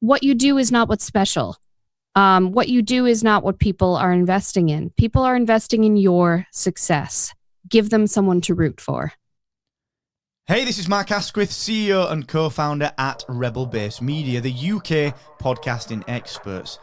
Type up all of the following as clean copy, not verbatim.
what you do is not what's special. What you do is not what people are investing in. People are investing in your success. Give them someone to root for. Hey, this is Mark Asquith, CEO and co-founder at Rebel Base Media, the UK podcasting experts.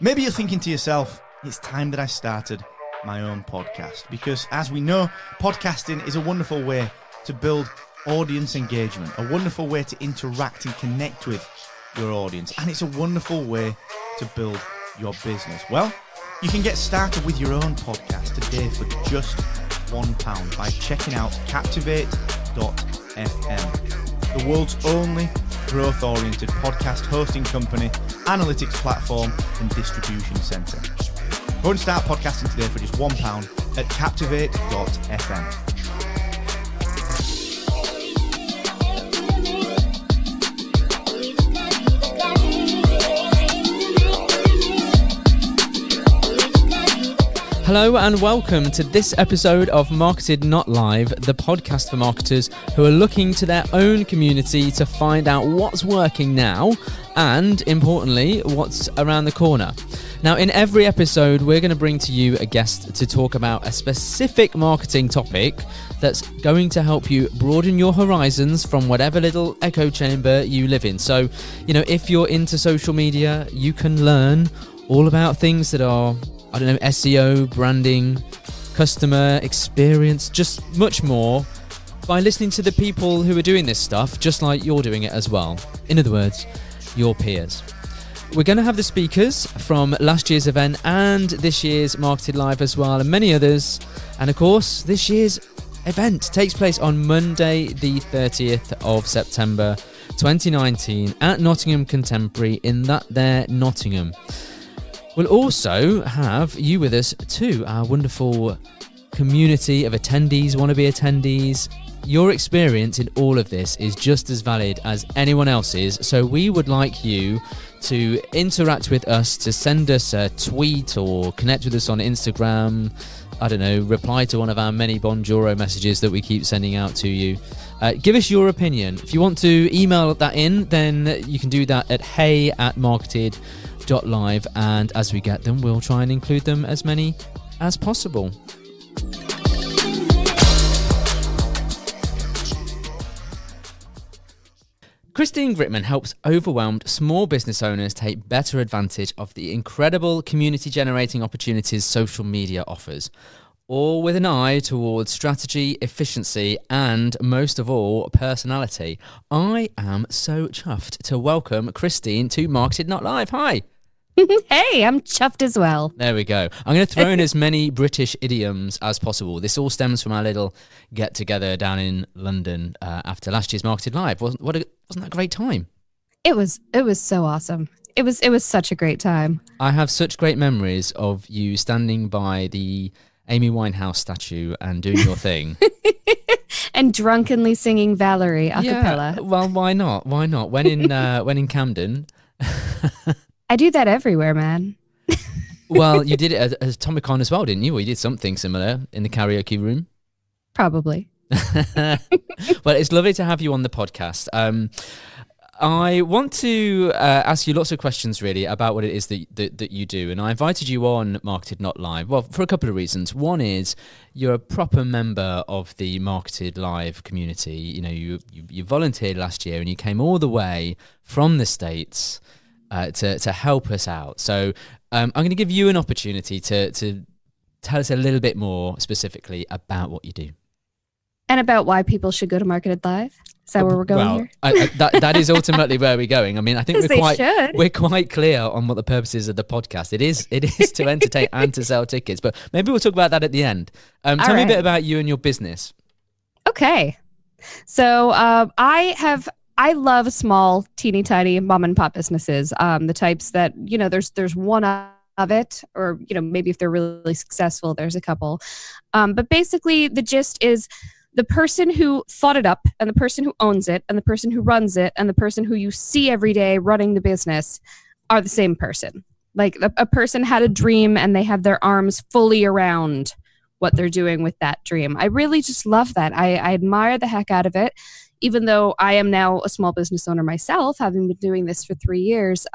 Maybe you're thinking to yourself, it's time that I started my own podcast, because as we know, podcasting is a wonderful way to build audience engagement, a wonderful way to interact and connect with your audience, and it's a wonderful way to build your business. Well, you can get started with your own podcast today for just £1 by checking out Captivate.fm, the world's only growth-oriented podcast hosting company, analytics platform, and distribution centre. Go and start podcasting today for just £1 at Captivate.fm. Hello and welcome to this episode of Marketed Not Live, the podcast for marketers who are looking to their own community to find out what's working now and, importantly, what's around the corner. Now, in every episode, we're going to bring to you a guest to talk about a specific marketing topic that's going to help you broaden your horizons from whatever little echo chamber you live in. So, if you're into social media, you can learn all about things that are SEO, branding, customer experience, just much more by listening to the people who are doing this stuff, just like you're doing it as well. In other words, your peers. We're going to have the speakers from last year's event and this year's Marketed Live as well, and many others. And of course, this year's event takes place on Monday, the 30th of September 2019 at Nottingham Contemporary in that there Nottingham. We'll also have you with us too, our wonderful community of attendees, wannabe attendees. Your experience in all of this is just as valid as anyone else's, so we would like you to interact with us, to send us a tweet or connect with us on Instagram, reply to one of our many Bonjoro messages that we keep sending out to you. Give us your opinion. If you want to email that in, then you can do that at hey@marketed.live, and as we get them, we'll try and include them as many as possible. Christine Gritmon helps overwhelmed small business owners take better advantage of the incredible community-generating opportunities social media offers, all with an eye towards strategy, efficiency, and, most of all, personality. I am so chuffed to welcome Christine to Marketed Not Live. Hi! Hey, I'm chuffed as well. There we go. I'm going to throw in as many British idioms as possible. This all stems from our little get-together down in London after last year's Marketed Live. Wasn't that a great time? It was so awesome. It was such a great time. I have such great memories of you standing by the Amy Winehouse statue and doing your thing. And drunkenly singing Valerie a cappella. Yeah, well, why not? Why not? When in Camden... I do that everywhere, man. Well, you did it at Tommy Con as well, didn't you? Or you did something similar in the karaoke room? Probably. Well, it's lovely to have you on the podcast. I want to ask you lots of questions, really, about what it is that you do. And I invited you on Marketed Not Live, well, for a couple of reasons. One is you're a proper member of the Marketed Live community. You volunteered last year and you came all the way from the States to help us out. So I'm going to give you an opportunity to tell us a little bit more specifically about what you do. And about why people should go to Marketed Live? Is that where we're going here? That is ultimately where we're going. I mean, I think we're quite clear on what the purpose is of the podcast. It is to entertain and to sell tickets, but maybe we'll talk about that at the end. Tell me a bit about you and your business. Okay. So I love small, teeny tiny mom and pop businesses. The types that, there's one of it, or, maybe if they're really successful, there's a couple. But basically the gist is the person who thought it up and the person who owns it and the person who runs it and the person who you see every day running the business are the same person. Like a person had a dream and they have their arms fully around what they're doing with that dream. I really just love that. I admire the heck out of it. even though I am now a small business owner myself, having been doing this for 3 years,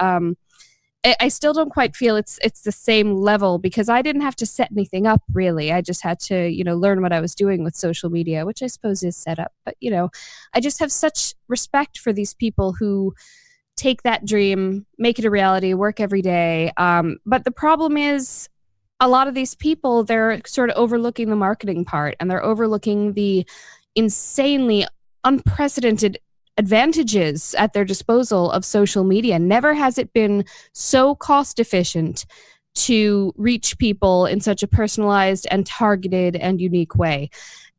I still don't quite feel it's the same level, because I didn't have to set anything up really. I just had to, learn what I was doing with social media, which I suppose is set up. But, I just have such respect for these people who take that dream, make it a reality, work every day. But the problem is, a lot of these people, they're sort of overlooking the marketing part, and they're overlooking the insanely unprecedented advantages at their disposal of social media. Never has it been so cost efficient to reach people in such a personalized and targeted and unique way.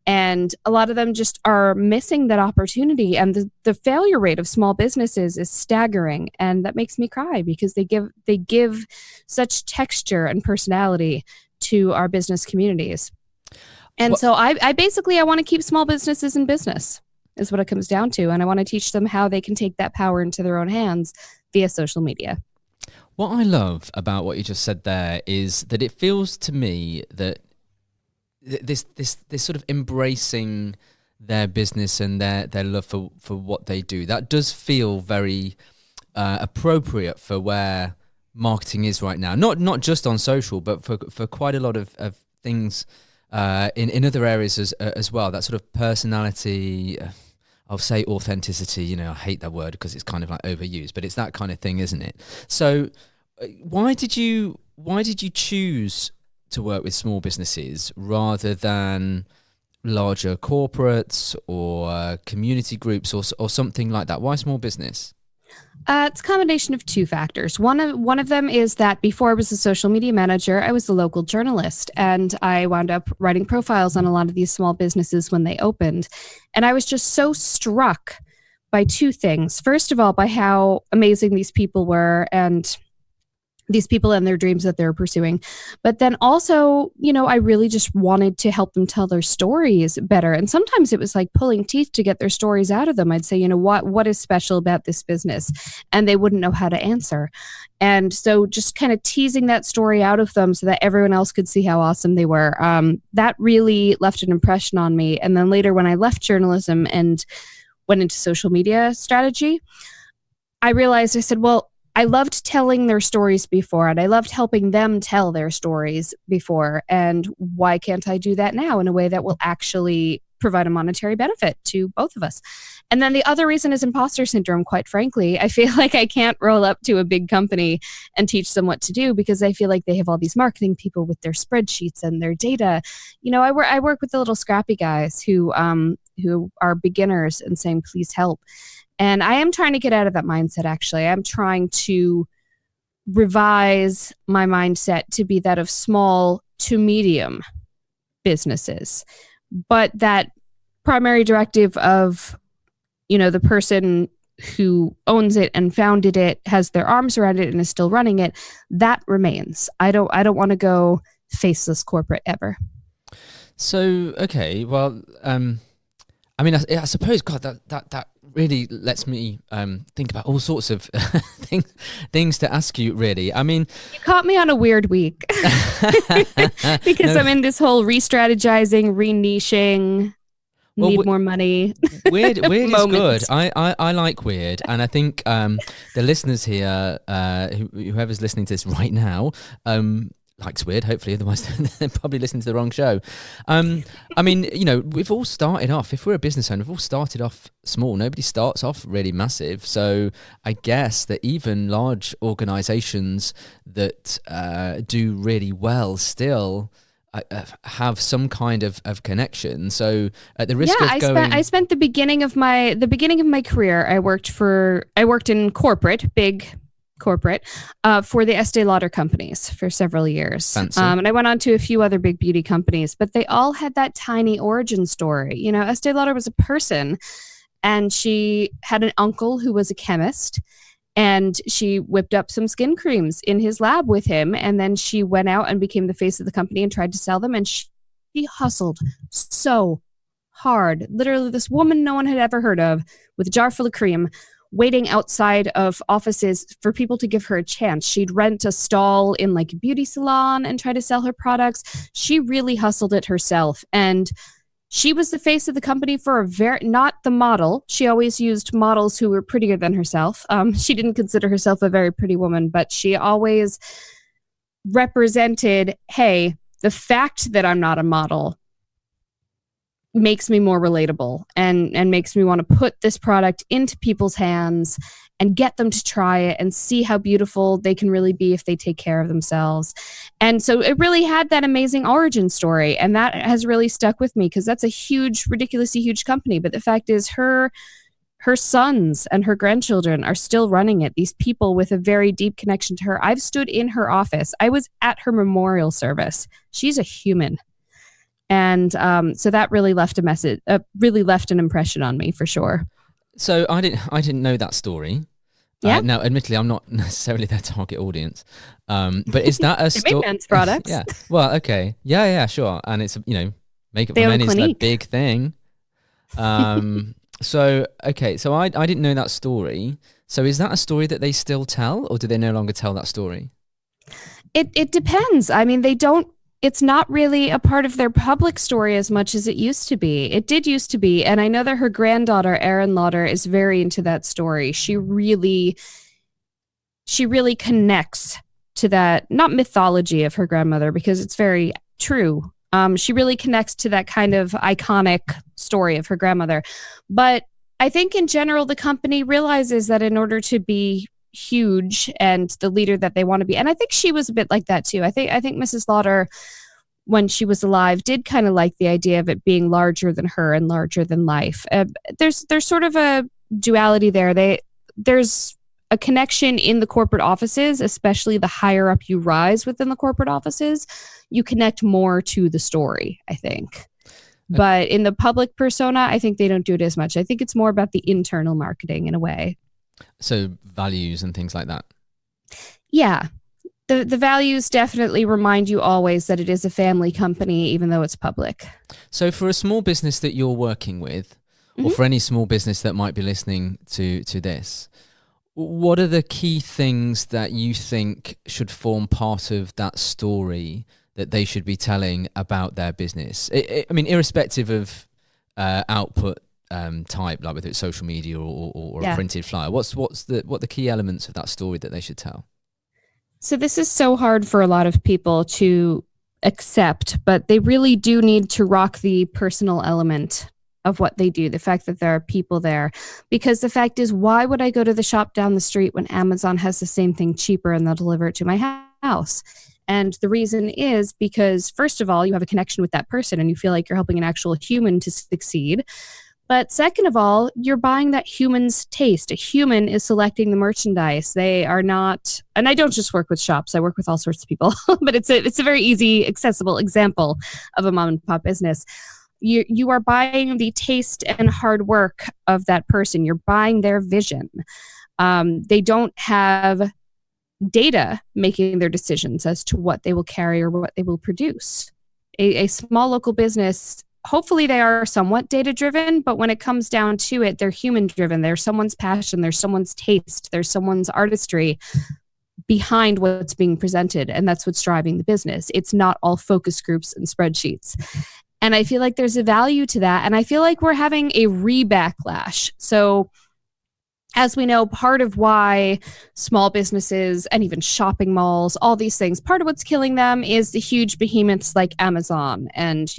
And a lot of them just are missing that opportunity. And the failure rate of small businesses is staggering. And that makes me cry, because they give such texture and personality to our business communities. And so I basically want to keep small businesses in business, is what it comes down to. And I want to teach them how they can take that power into their own hands via social media. What I love about what you just said there is that it feels to me that this sort of embracing their business and their love for what they do, that does feel very appropriate for where marketing is right now. Not just on social, but for quite a lot of things in other areas as well. That sort of personality, I'll say authenticity, I hate that word because it's kind of like overused, but it's that kind of thing, isn't it? So why did you choose to work with small businesses rather than larger corporates or community groups or something like that? Why small business? It's a combination of two factors. One of them is that before I was a social media manager, I was a local journalist, and I wound up writing profiles on a lot of these small businesses when they opened. And I was just so struck by two things. First of all, by how amazing these people were, and these people and their dreams that they're pursuing. But then also, I really just wanted to help them tell their stories better. And sometimes it was like pulling teeth to get their stories out of them. I'd say, what is special about this business? And they wouldn't know how to answer. And so just kind of teasing that story out of them so that everyone else could see how awesome they were. That really left an impression on me. And then later, when I left journalism and went into social media strategy, I realized, I said, well, I loved telling their stories before, and I loved helping them tell their stories before. And why can't I do that now in a way that will actually provide a monetary benefit to both of us? And then the other reason is imposter syndrome, quite frankly. I feel like I can't roll up to a big company and teach them what to do, because I feel like they have all these marketing people with their spreadsheets and their data. I work with the little scrappy guys who are beginners and saying, please help. And I am trying to get out of that mindset, actually. I'm trying to revise my mindset to be that of small to medium businesses. But that primary directive of, the person who owns it and founded it, has their arms around it and is still running it, that remains. I don't want to go faceless corporate ever. So, okay, well, I suppose, God, that really lets me think about all sorts of things to ask you, really. I mean, you caught me on a weird week because I'm in this whole re-strategizing, re-niching, need more money. Weird is good. I like weird, and I think the listeners here, whoever's listening to this right now, likes weird, hopefully, otherwise they're probably listening to the wrong show. We've all started off, if we're a business owner, we've all started off small. Nobody starts off really massive. So I guess that even large organizations that do really well still have some kind of connection. So at the risk of going... I spent the beginning of my career, I worked in big corporate for the Estee Lauder companies for several years. And I went on to a few other big beauty companies, but they all had that tiny origin story. Estee Lauder was a person, and she had an uncle who was a chemist, and she whipped up some skin creams in his lab with him. And then she went out and became the face of the company and tried to sell them. And she hustled so hard. Literally, this woman no one had ever heard of, with a jar full of cream, waiting outside of offices for people to give her a chance. She'd rent a stall in like a beauty salon and try to sell her products. She really hustled it herself. And She was the face of the company for not the model. She always used models who were prettier than herself. She didn't consider herself a very pretty woman, but she always represented, hey, the fact that I'm not a model makes me more relatable and makes me want to put this product into people's hands and get them to try it and see how beautiful they can really be if they take care of themselves. And so it really had that amazing origin story. And that has really stuck with me because that's a huge, ridiculously huge company. But the fact is her sons and her grandchildren are still running it. These people with a very deep connection to her. I've stood in her office. I was at her memorial service. She's a human. And so that really left a message, really left an impression on me for sure. So I didn't know that story. Yeah. Now, admittedly, I'm not necessarily their target audience. But is that a story? Men's products. Yeah. Well, okay. Yeah, sure. And it's, makeup for men is a big thing. So I didn't know that story. So is that a story that they still tell, or do they no longer tell that story? It depends. I mean, it's not really a part of their public story as much as it used to be. It did used to be. And I know that her granddaughter, Erin Lauder, is very into that story. She really connects to that, not mythology of her grandmother, because it's very true. She really connects to that kind of iconic story of her grandmother. But I think in general, the company realizes that in order to be huge and the leader that they want to be. And I think she was a bit like that too. I think Mrs. Lauder, when she was alive, did kind of like the idea of it being larger than her and larger than life. There's sort of a duality there. There's a connection in the corporate offices, especially the higher up you rise within the corporate offices, you connect more to the story, I think. But in the public persona, I think they don't do it as much. I think it's more about the internal marketing in a way. So values and things like that. Yeah. The values definitely remind you always that it is a family company, even though it's public. So for a small business that you're working with, or for any small business that might be listening to this, what are the key things that you think should form part of that story that they should be telling about their business? I mean, irrespective of output type, like whether it's social media or a printed flyer, what the key elements of that story that they should tell? So this is so hard for a lot of people to accept, but they really do need to rock the personal element of what they do, the fact that there are people there. Because the fact is, why would I go to the shop down the street when Amazon has the same thing cheaper and they'll deliver it to my house? And the reason is because, first of all, you have a connection with that person and you feel like you're helping an actual human to succeed. But second of all, you're buying that human's taste. A human is selecting the merchandise. They are not, and I don't just work with shops, I work with all sorts of people, but it's a very easy, accessible example of a mom and pop business. You are buying the taste and hard work of that person. You're buying their vision. They don't have data making their decisions as to what they will carry or what they will produce. A small local business, hopefully they are somewhat data driven, but when it comes down to it, they're human driven. There's someone's passion, there's someone's taste, there's someone's artistry behind what's being presented. And that's what's driving the business. It's not all focus groups and spreadsheets. And I feel like there's a value to that. And I feel like we're having a re-backlash. So as we know, part of why small businesses and even shopping malls, all these things, part of what's killing them is the huge behemoths like Amazon and,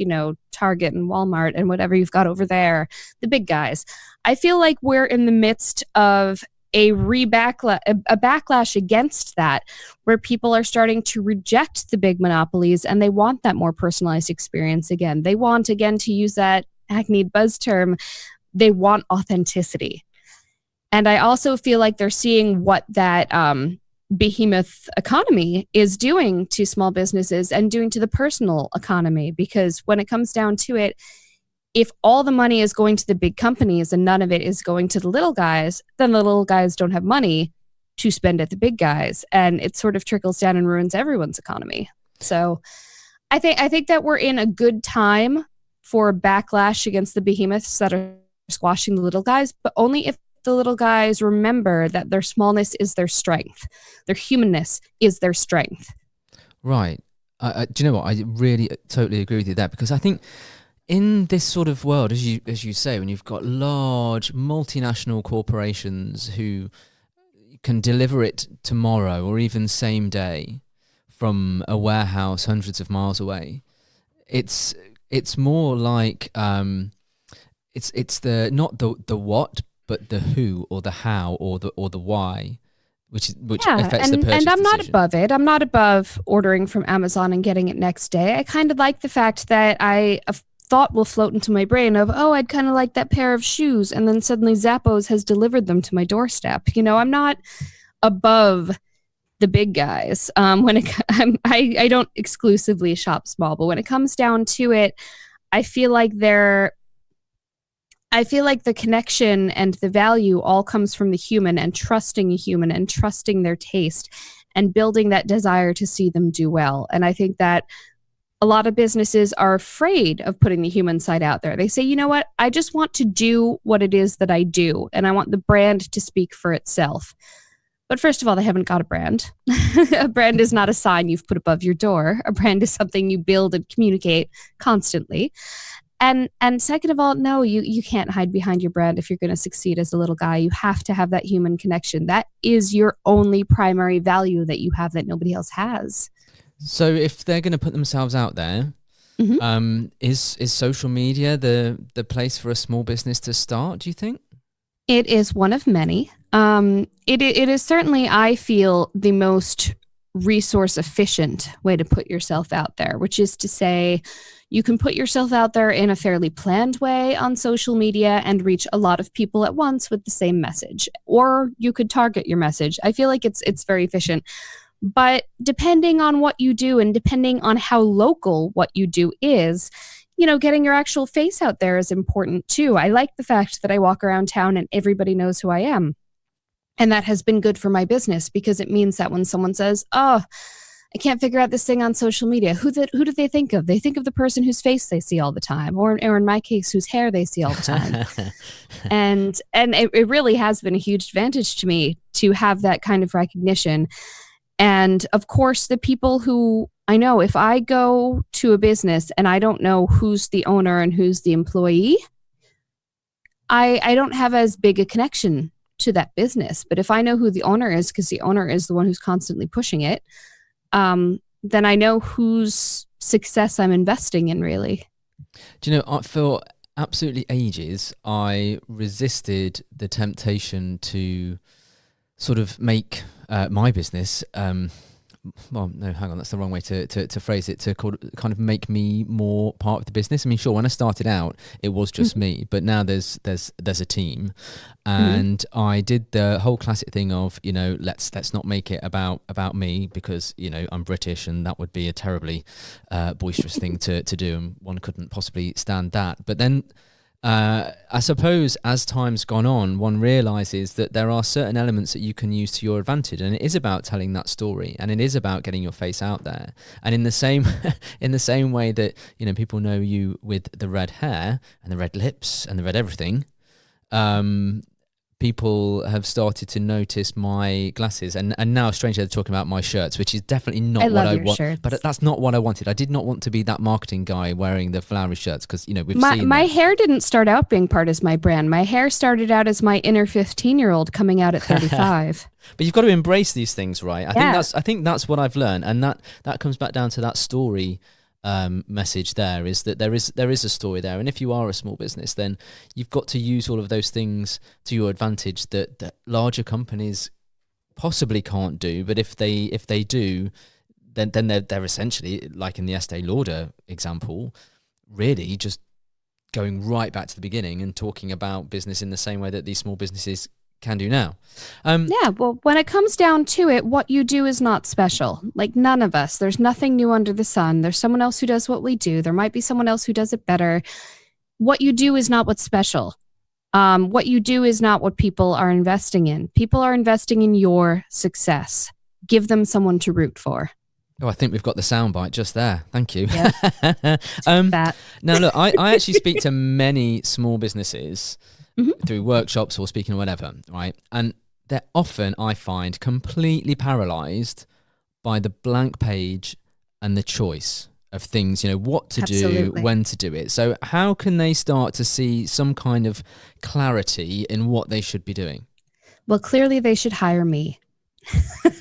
Target and Walmart and whatever you've got over there, the big guys. I feel like we're in the midst of a backlash against that, where people are starting to reject the big monopolies and they want that more personalized experience again. They want, again, to use that hackneyed buzz term, they want authenticity. And I also feel like they're seeing what that behemoth economy is doing to small businesses and doing to the personal economy. Because when it comes down to it, if all the money is going to the big companies and none of it is going to the little guys, then the little guys don't have money to spend at the big guys. And it sort of trickles down and ruins everyone's economy. So I think that we're in a good time for a backlash against the behemoths that are squashing the little guys, but only if the little guys remember that their smallness is their strength. Their humanness is their strength. Right. Do you know what? I really totally agree with you there, because I think In this sort of world, as you say, when you've got large multinational corporations who can deliver it tomorrow or even same day from a warehouse hundreds of miles away, it's more like it's the not the what, but the who or the how or the why, which affects the purchase and I'm not decision. above it. I'm not above ordering from Amazon and getting it next day. I kind of like the fact that a thought will float into my brain of, oh, I'd kind of like that pair of shoes, and then suddenly Zappos has delivered them to my doorstep. I'm not above the big guys. I don't exclusively shop small, but when it comes down to it, I feel like the connection and the value all comes from the human, and trusting a human and trusting their taste and building that desire to see them do well. And I think that a lot of businesses are afraid of putting the human side out there. They say, you know what? I just want to do what it is that I do, and I want the brand to speak for itself. But first of all, they haven't got a brand. A brand is not a sign you've put above your door. A brand is something you build and communicate constantly. And second of all, no, you can't hide behind your brand if you're going to succeed as a little guy. You have to have that human connection. That is your only primary value that you have that nobody else has. So if they're going to put themselves out there, is social media the place for a small business to start, do you think? It is one of many. It is certainly, I feel, the most resource efficient way to put yourself out there, which is to say you can put yourself out there in a fairly planned way on social media and reach a lot of people at once with the same message, or you could target your message. I feel like it's very efficient. But depending on what you do and depending on how local what you do is, getting your actual face out there is important too. I like the fact that I walk around town and everybody knows who I am. And that has been good for my business because it means that when someone says, oh, I can't figure out this thing on social media, who do they think of? They think of the person whose face they see all the time, or in my case, whose hair they see all the time. and it really has been a huge advantage to me to have that kind of recognition. And of course, the people who I know, if I go to a business and I don't know who's the owner and who's the employee, I don't have as big a connection to that business. But if I know who the owner is, because the owner is the one who's constantly pushing it, then I know whose success I'm investing in, really. Do you know, for absolutely ages, I resisted the temptation to sort of make my business, well, no, hang on, that's the wrong way to phrase it, to kind of make me more part of the business. I mean, sure, when I started out, it was just me, but now there's a team, and I did the whole classic thing of, let's not make it about me because, I'm British and that would be a terribly boisterous thing to do, and one couldn't possibly stand that. But then I suppose as time's gone on, one realizes that there are certain elements that you can use to your advantage, and it is about telling that story, and it is about getting your face out there. And in the same way that people know you with the red hair and the red lips and the red everything, people have started to notice my glasses, and now strangely they're talking about my shirts, which is definitely not what I want. Shirts. But that's not what I wanted. I did not want to be that marketing guy wearing the flowery shirts because we've seen my hair didn't start out being part of my brand. My hair started out as my inner 15-year-old coming out at 35. But you've got to embrace these things, right? I think that's what I've learned, and that comes back down to that story message. There is that there is a story there, and if you are a small business, then you've got to use all of those things to your advantage that larger companies possibly can't do. But if they do, then they're essentially, like in the Estee Lauder example, really just going right back to the beginning and talking about business in the same way that these small businesses can do now. Well, when it comes down to it, what you do is not special. Like, none of us. There's nothing new under the sun. There's someone else who does what we do. There might be someone else who does it better. What you do is not what's special. What you do is not what people are investing in. People are investing in your success. Give them someone to root for. Oh, I think we've got the soundbite just there. Thank you. Yep. Now, look, I actually speak to many small businesses through workshops or speaking or whatever, right? And they're often, I find, completely paralyzed by the blank page and the choice of things, what to do, Absolutely. when to do it. So how can they start to see some kind of clarity in what they should be doing? Well, clearly they should hire me.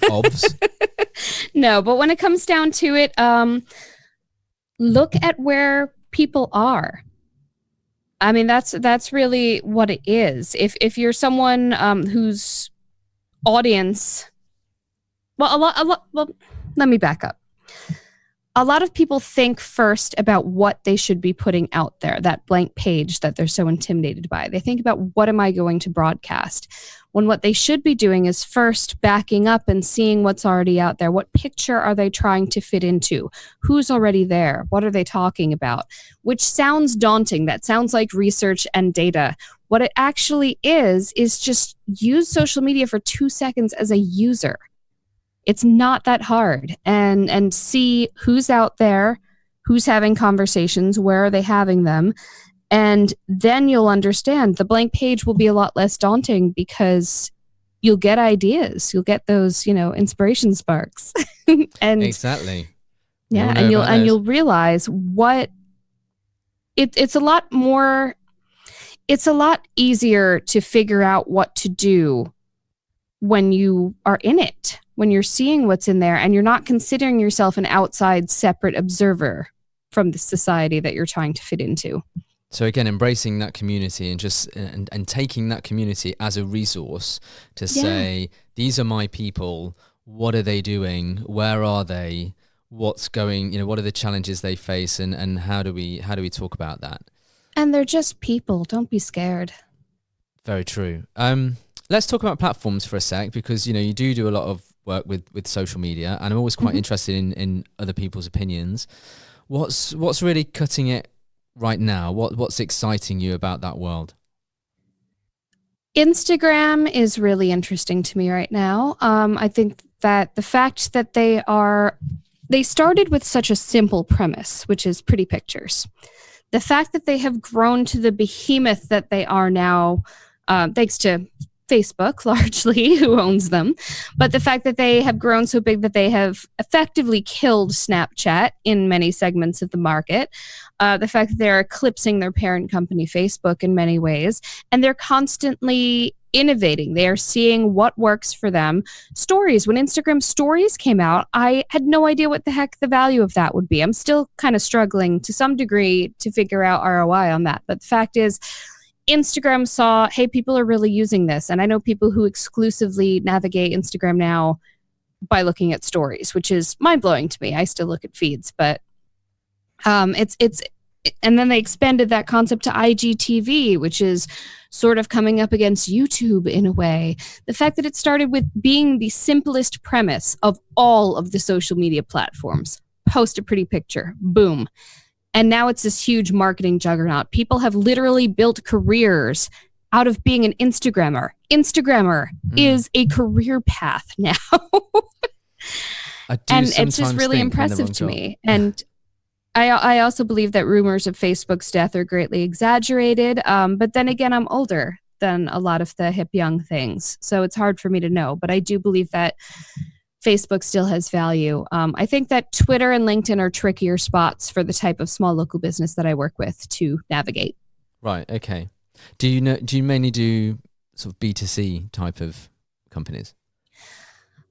Obvs. No, but when it comes down to it, look at where people are. I mean, that's really what it is. If you're someone whose audience, well, let me back up. A lot of people think first about what they should be putting out there, that blank page that they're so intimidated by. They think about, what am I going to broadcast? When what they should be doing is first backing up and seeing what's already out there. What picture are they trying to fit into? Who's already there? What are they talking about? Which sounds daunting. That sounds like research and data. What it actually is just use social media for 2 seconds as a user. It's not that hard, and see who's out there, who's having conversations, where are they having them, and then you'll understand. The blank page will be a lot less daunting because you'll get ideas, you'll get those, inspiration sparks, and Exactly. Yeah, and you'll realize what it's a lot more. It's a lot easier to figure out what to do when you are in it, when you're seeing what's in there and you're not considering yourself an outside separate observer from the society that you're trying to fit into. So again, embracing that community and just and taking that community as a resource to say, these are my people, what are they doing, where are they, what's going, what are the challenges they face, and how do we talk about that? And they're just people, don't be scared. Very true. Let's talk about platforms for a sec, because you do a lot of work with social media, and I'm always quite interested in other people's opinions. What's really cutting it right now? What's exciting you about that world? Instagram is really interesting to me right now. I think that the fact that they started with such a simple premise, which is pretty pictures. The fact that they have grown to the behemoth that they are now, thanks to Facebook largely, who owns them, but the fact that they have grown so big that they have effectively killed Snapchat in many segments of the market, the fact that they're eclipsing their parent company Facebook in many ways, and they're constantly innovating. They are seeing what works for them. Stories, when Instagram stories came out, I had no idea what the heck the value of that would be. I'm still kind of struggling to some degree to figure out ROI on that, but the fact is, Instagram saw, hey, people are really using this. And I know people who exclusively navigate Instagram now by looking at stories, which is mind-blowing to me. I still look at feeds, but and then they expanded that concept to IGTV, which is sort of coming up against YouTube in a way. The fact that it started with being the simplest premise of all of the social media platforms. Post a pretty picture, boom. And now it's this huge marketing juggernaut. People have literally built careers out of being an Instagrammer. Instagrammer is a career path now. And it's just really impressive to me. And I also believe that rumors of Facebook's death are greatly exaggerated. But then again, I'm older than a lot of the hip young things. So it's hard for me to know. But I do believe that Facebook still has value. I think that Twitter and LinkedIn are trickier spots for the type of small local business that I work with to navigate. Right. Okay. Do you mainly do sort of B2C type of companies?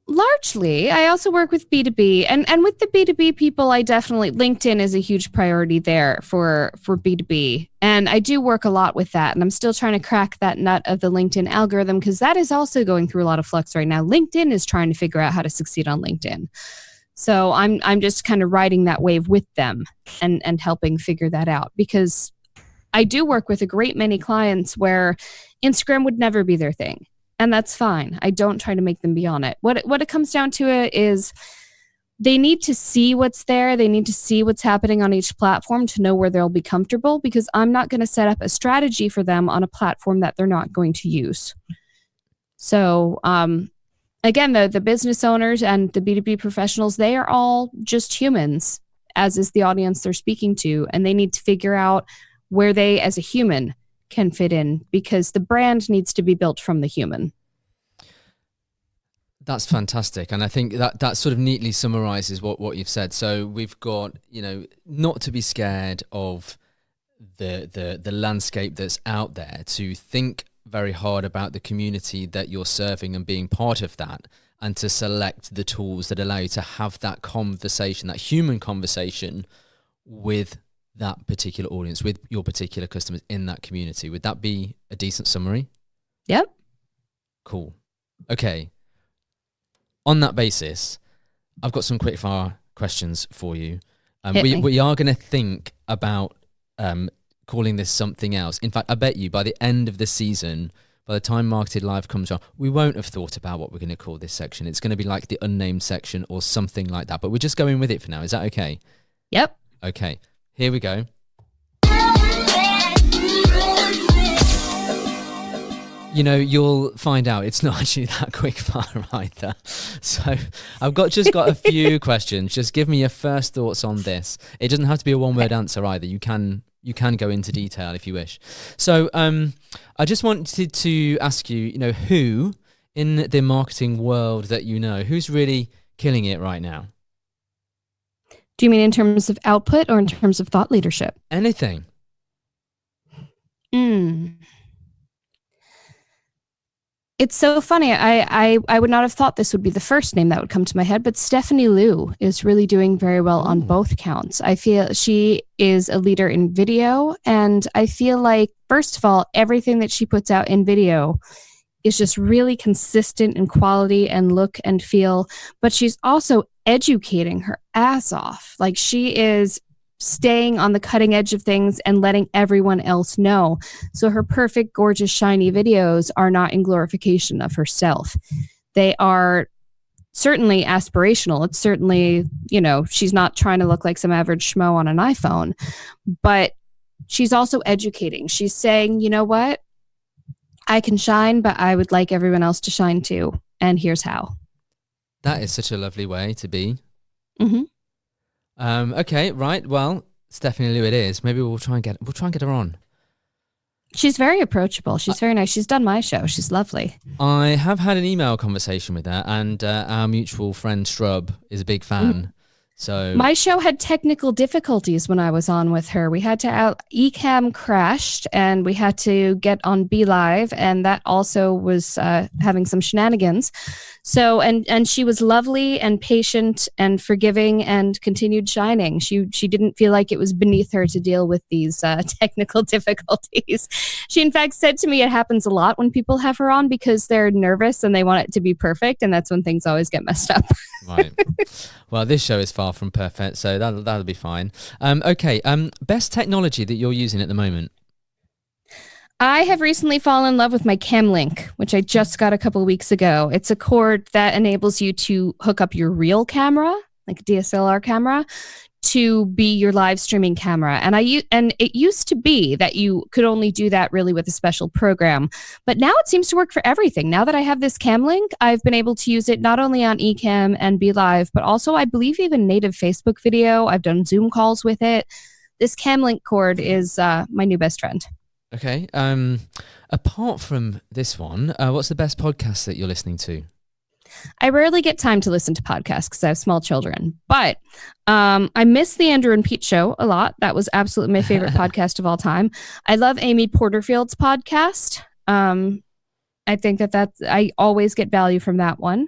Largely. I also work with B2B, and with the B2B people, I definitely, LinkedIn is a huge priority there for B2B. And I do work a lot with that. And I'm still trying to crack that nut of the LinkedIn algorithm, because that is also going through a lot of flux right now. LinkedIn is trying to figure out how to succeed on LinkedIn. So I'm just kind of riding that wave with them and helping figure that out, because I do work with a great many clients where Instagram would never be their thing. And that's fine. I don't try to make them be on it. What it comes down to is they need to see what's there. They need to see what's happening on each platform to know where they'll be comfortable, because I'm not going to set up a strategy for them on a platform that they're not going to use. So again, the business owners and the B2B professionals, they are all just humans, as is the audience they're speaking to. And they need to figure out where they, as a human, can fit in, because the brand needs to be built from the human. That's fantastic. And I think that sort of neatly summarizes what you've said. So we've got, not to be scared of the landscape that's out there, to think very hard about the community that you're serving and being part of that, and to select the tools that allow you to have that conversation, that human conversation with that particular audience, with your particular customers in that community. Would that be a decent summary? Yep. Cool. Okay. On that basis, I've got some quick fire questions for you. We are going to think about calling this something else. In fact, I bet you by the end of the season, by the time Marketed Live comes on, we won't have thought about what we're going to call this section. It's going to be like the unnamed section or something like that. But we're just going with it for now. Is that okay? Yep. Okay. Here we go. You'll find out it's not actually that quick fire either. So I've just got a few questions. Just give me your first thoughts on this. It doesn't have to be a one-word answer either. You can go into detail if you wish. So I just wanted to ask you, who in the marketing world that who's really killing it right now? Do you mean in terms of output or in terms of thought leadership? Anything. It's so funny. I would not have thought this would be the first name that would come to my head, but Stephanie Liu is really doing very well on both counts. I feel she is a leader in video, and I feel like, first of all, everything that she puts out in video is just really consistent in quality and look and feel, but she's also educating her ass off. Like, she is staying on the cutting edge of things and letting everyone else know. So her perfect, gorgeous, shiny videos are not in glorification of herself. They are certainly aspirational. It's certainly, she's not trying to look like some average schmo on an iPhone, but she's also educating. She's saying, you know what? I can shine, but I would like everyone else to shine too. And here's how. That is such a lovely way to be. Mm-hmm. Okay, right. Well, Stephanie Liu it is. Maybe we'll try and get her on. She's very approachable. She's very nice. She's done my show. She's lovely. I have had an email conversation with her, and our mutual friend Shrub is a big fan. Mm-hmm. So my show had technical difficulties when I was on with her. We had to eCam crashed, and we had to get on Be Live, and that also was having some shenanigans. So and she was lovely and patient and forgiving and continued shining. She didn't feel like it was beneath her to deal with these technical difficulties. She in fact said to me it happens a lot when people have her on because they're nervous and they want it to be perfect, and that's when things always get messed up. Right. Well, this show is far from perfect, so that'll be fine. Okay. Best technology that you're using at the moment? I have recently fallen in love with my CamLink, which I just got a couple of weeks ago. It's a cord that enables you to hook up your real camera, like a DSLR camera, to be your live streaming camera. And it used to be that you could only do that really with a special program, but now it seems to work for everything. Now that I have this CamLink, I've been able to use it not only on eCam and Be Live, but also I believe even native Facebook video. I've done Zoom calls with it. This CamLink cord is my new best friend. Okay. Apart from this one, what's the best podcast that you're listening to? I rarely get time to listen to podcasts because I have small children, but I miss the Andrew and Pete show a lot. That was absolutely my favorite podcast of all time. I love Amy Porterfield's podcast. I think that I always get value from that one.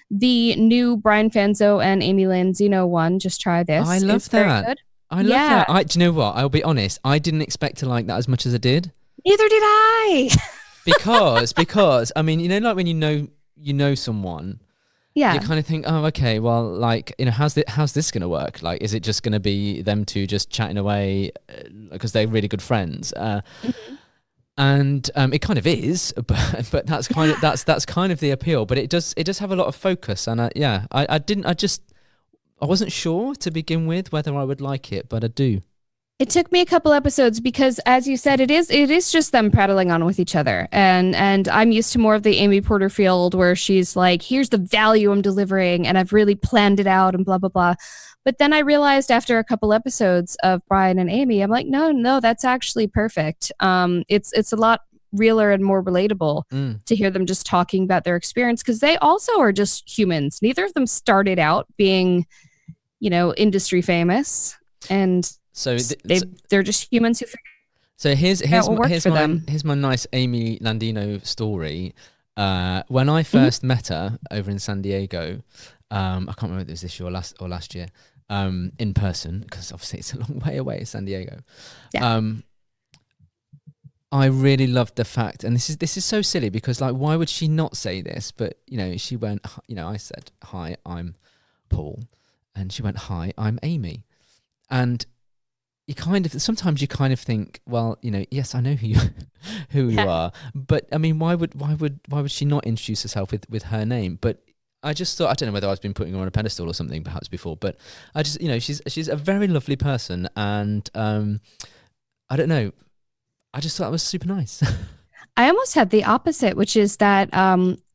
The new Brian Fanzo and Amy Lanzino one, Just Try This. I love that. I love that. Do you know what? I'll be honest. I didn't expect to like that as much as I did. Neither did I. because I mean, like when you know someone, you kind of think, oh, okay, well, like, how's this going to work? Like, is it just going to be them two just chatting away because they're really good friends? Mm-hmm. And it kind of is, but that's kind of the appeal. But it does have a lot of focus, and I wasn't sure to begin with whether I would like it, but I do. It took me a couple episodes because, as you said, it is just them prattling on with each other. And I'm used to more of the Amy Porterfield where she's like, here's the value I'm delivering and I've really planned it out and blah, blah, blah. But then I realized after a couple episodes of Brian and Amy, I'm like, no, that's actually perfect. It's a lot realer and more relatable to hear them just talking about their experience, because they also are just humans. Neither of them started out being, industry famous, and so they're just humans who. So here's my nice Amy Landino story. When I first met her over in San Diego, I can't remember if it was this year or last year, in person, because obviously it's a long way away, San Diego. Yeah. I really loved the fact, and this is so silly, because like, why would she not say this? But she went, I said, "Hi, I'm Paul," and she went, "Hi, I'm Amy," and sometimes you kind of think, well, yes, I know who you are, but I mean, why would she not introduce herself with her name? But I just thought, I don't know whether I've been putting her on a pedestal or something perhaps before, but I just, she's a very lovely person, and I don't know, I just thought it was super nice. I almost had the opposite, which is that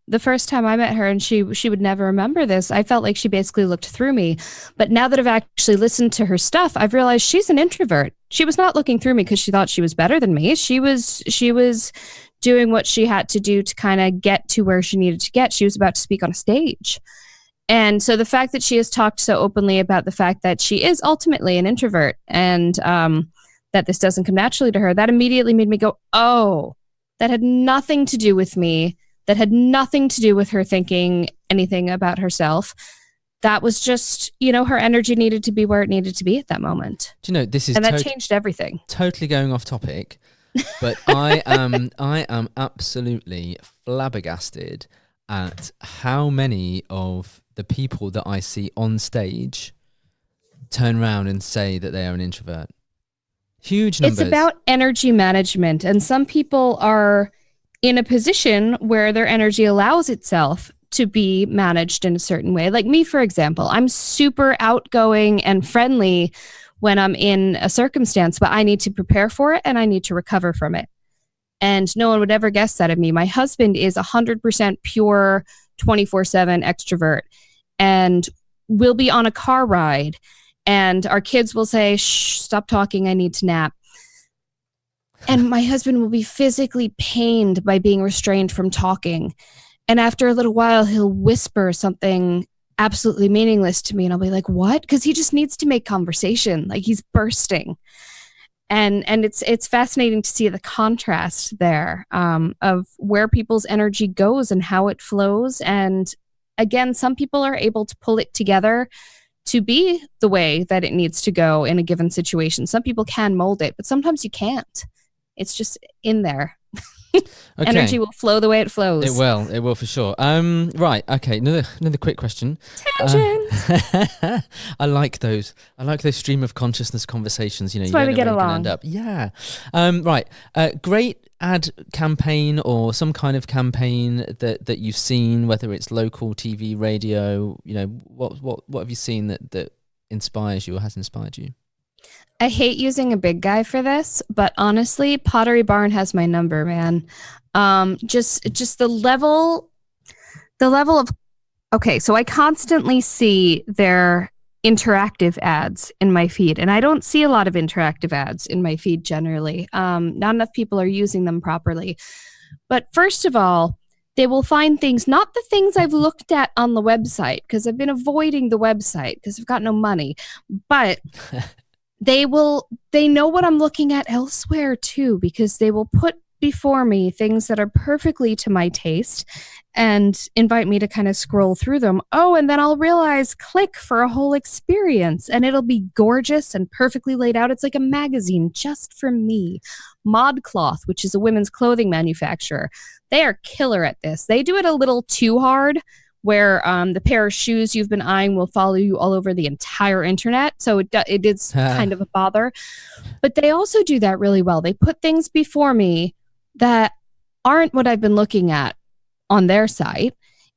the first time I met her, and she would never remember this, I felt like she basically looked through me. But now that I've actually listened to her stuff, I've realized she's an introvert. She was not looking through me because she thought she was better than me. She was doing what she had to do to kind of get to where she needed to get. She was about to speak on a stage. And so the fact that she has talked so openly about the fact that she is ultimately an introvert, and that this doesn't come naturally to her, that immediately made me go, oh, that had nothing to do with me. That had nothing to do with her thinking anything about herself. That was just, her energy needed to be where it needed to be at that moment. Do you know, this is and that changed everything. Totally going off topic, but I am absolutely flabbergasted at how many of the people that I see on stage turn around and say that they are an introvert. Huge numbers. It's about energy management, and some people are in a position where their energy allows itself to be managed in a certain way. Like me, for example, I'm super outgoing and friendly when I'm in a circumstance, but I need to prepare for it and I need to recover from it. And no one would ever guess that of me. My husband is 100% pure 24/7 extrovert, and we'll be on a car ride and our kids will say, "Shh, stop talking, I need to nap." And my husband will be physically pained by being restrained from talking. And after a little while, he'll whisper something absolutely meaningless to me. And I'll be like, what? Because he just needs to make conversation. Like, he's bursting. And it's fascinating to see the contrast there of where people's energy goes and how it flows. And again, some people are able to pull it together to be the way that it needs to go in a given situation. Some people can mold it, but sometimes you can't. It's just in there. Okay. Energy will flow the way it flows. It will for sure. Right. Okay. Another quick question. Tangent. I like those stream of consciousness conversations. That's you why don't we know get where you can along. end up. Yeah. Right. Great ad campaign or some kind of campaign that you've seen, whether it's local TV, radio. What have you seen that inspires you or has inspired you? I hate using a big guy for this, but honestly, Pottery Barn has my number, man. Just the level of, okay, so I constantly see their interactive ads in my feed, and I don't see a lot of interactive ads in my feed generally. Not enough people are using them properly. But first of all, they will find things, not the things I've looked at on the website, because I've been avoiding the website because I've got no money, but they know what I'm looking at elsewhere too, because they will put before me things that are perfectly to my taste and invite me to kind of scroll through them. Oh, and then I'll realize, click for a whole experience, and it'll be gorgeous and perfectly laid out. It's like a magazine just for me. ModCloth, which is a women's clothing manufacturer, they are killer at this. They do it a little too hard, where the pair of shoes you've been eyeing will follow you all over the entire internet. So it is kind of a bother. But they also do that really well. They put things before me that aren't what I've been looking at on their site.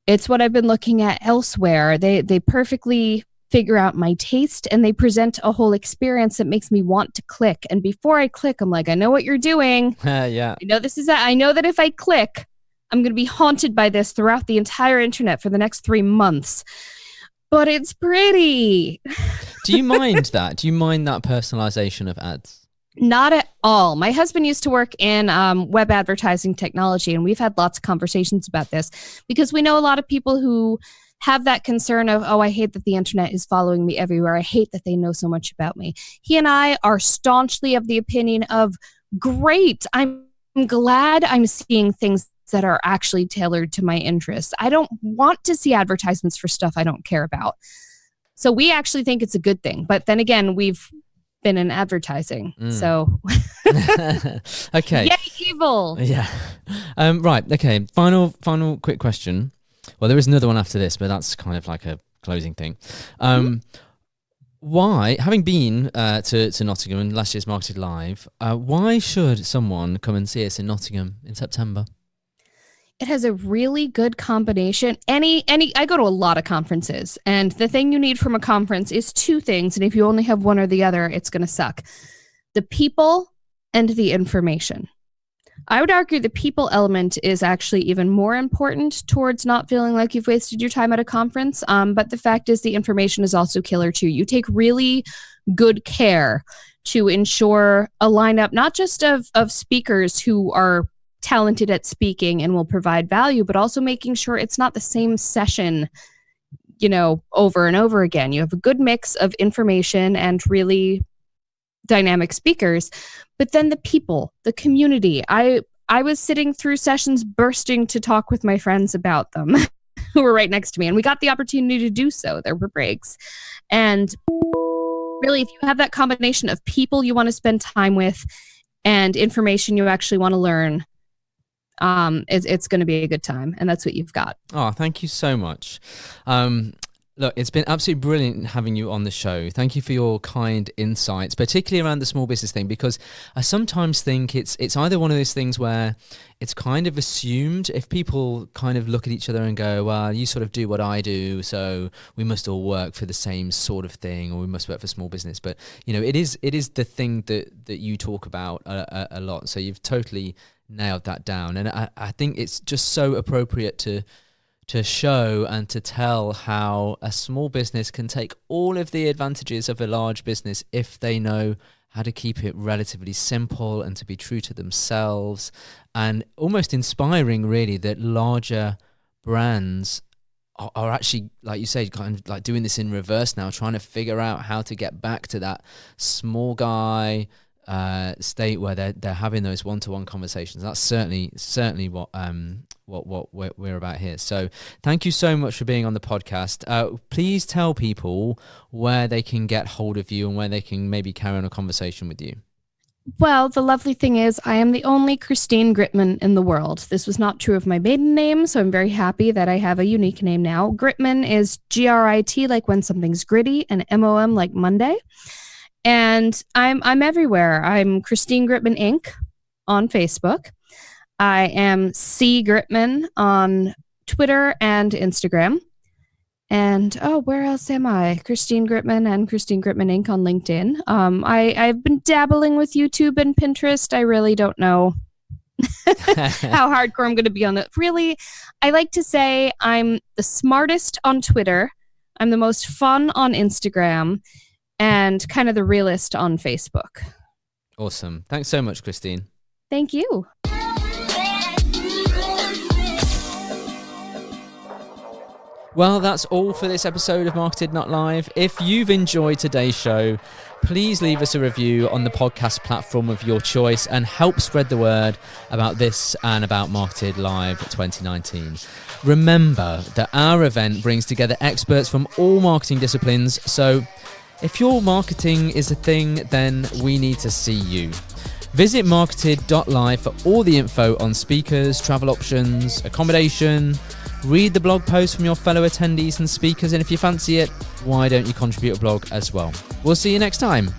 It's what I've been looking at elsewhere. They perfectly figure out my taste, and they present a whole experience that makes me want to click. And before I click, I'm like, I know what you're doing. Yeah. I know that if I click, I'm going to be haunted by this throughout the entire internet for the next 3 months. But it's pretty. Do you mind that? Do you mind that personalization of ads? Not at all. My husband used to work in web advertising technology, and we've had lots of conversations about this because we know a lot of people who have that concern of, oh, I hate that the internet is following me everywhere. I hate that they know so much about me. He and I are staunchly of the opinion of, great, I'm glad I'm seeing things that are actually tailored to my interests. I don't want to see advertisements for stuff I don't care about. So we actually think it's a good thing. But then again, we've been in advertising. So okay. Yay, evil. Yeah. Right. Okay. Final quick question. Well, there is another one after this, but that's kind of like a closing thing. Why, having been to Nottingham in last year's Marketed Live, why should someone come and see us in Nottingham in September? It has a really good combination. I go to a lot of conferences, and the thing you need from a conference is two things. And if you only have one or the other, it's going to suck. The people and the information. I would argue the people element is actually even more important towards not feeling like you've wasted your time at a conference. But the fact is the information is also killer too. You take really good care to ensure a lineup, not just of speakers who are talented at speaking and will provide value, but also making sure it's not the same session, over and over again. You have a good mix of information and really dynamic speakers, but then the people, the community. I was sitting through sessions bursting to talk with my friends about them who were right next to me, and we got the opportunity to do so. There were breaks. And really, if you have that combination of people you want to spend time with and information you actually want to learn, it's going to be a good time, and that's what you've got. Oh, thank you so much. Look, it's been absolutely brilliant having you on the show. Thank you for your kind insights, particularly around the small business thing, because I sometimes think it's either one of those things where it's kind of assumed, if people kind of look at each other and go, well, you sort of do what I do, so we must all work for the same sort of thing, or we must work for small business. But, it is the thing that you talk about a lot. So you've totally nailed that down. And I think it's just so appropriate to show and to tell how a small business can take all of the advantages of a large business if they know how to keep it relatively simple and to be true to themselves, and almost inspiring really that larger brands are actually, like you say, kind of like doing this in reverse now, trying to figure out how to get back to that small guy state where they're having those one-to-one conversations. That's certainly what we're about here. So thank you so much for being on the podcast. Please tell people where they can get hold of you and where they can maybe carry on a conversation with you. Well, the lovely thing is I am the only Christine Gritmon in the world. This was not true of my maiden name, so I'm very happy that I have a unique name now. Gritmon is Grit, like when something's gritty, and MOM like Monday. And I'm everywhere. I'm Christine Gritmon Inc. on Facebook. I am C. Gritmon on Twitter and Instagram. And, where else am I? Christine Gritmon and Christine Gritmon Inc. on LinkedIn. I've been dabbling with YouTube and Pinterest. I really don't know how hardcore I'm going to be on that. Really, I like to say I'm the smartest on Twitter. I'm the most fun on Instagram. And kind of the realist on Facebook. Awesome. Thanks so much, Christine. Thank you. Well, that's all for this episode of Marketed Not Live. If you've enjoyed today's show, please leave us a review on the podcast platform of your choice and help spread the word about this and about Marketed Live 2019. Remember that our event brings together experts from all marketing disciplines, so if your marketing is a thing, then we need to see you. Visit marketed.live for all the info on speakers, travel options, accommodation. Read the blog posts from your fellow attendees and speakers, and if you fancy it, why don't you contribute a blog as well? We'll see you next time.